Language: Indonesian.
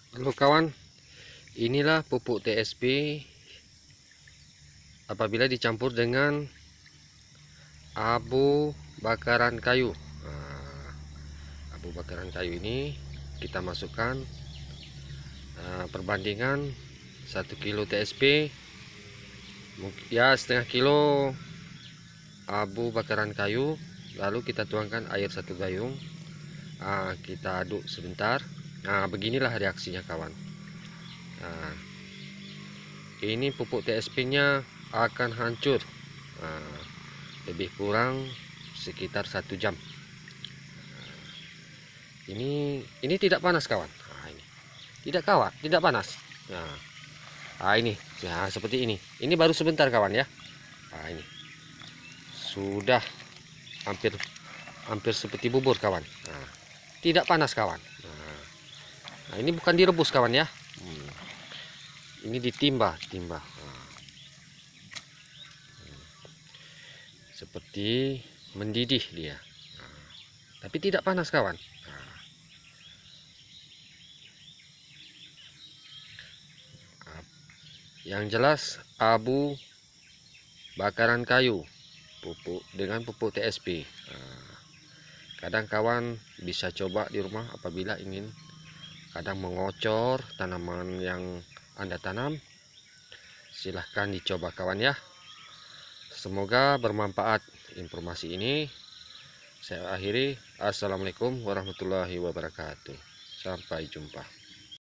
Halo kawan, inilah pupuk TSP apabila dicampur dengan abu bakaran kayu. Abu bakaran kayu ini kita masukkan perbandingan 1 kilo TSP, ya setengah kilo abu bakaran kayu, lalu kita tuangkan air 1 gayung. Kita aduk sebentar. Beginilah reaksinya kawan. Ini pupuk TSP nya akan hancur lebih kurang sekitar 1 jam. Ini tidak panas kawan. Ini tidak panas. Ini seperti ini baru sebentar kawan ya. Ini sudah hampir seperti bubur kawan. Tidak panas kawan. Ini bukan direbus kawan ya. Ini ditimba. Seperti mendidih dia. Tapi tidak panas kawan. Yang jelas abu bakaran kayu dengan pupuk TSP. Kadang kawan bisa coba di rumah apabila ingin mengocor tanaman yang Anda tanam. Silahkan dicoba kawan ya. Semoga bermanfaat informasi ini. Saya akhiri. Assalamualaikum warahmatullahi wabarakatuh. Sampai jumpa.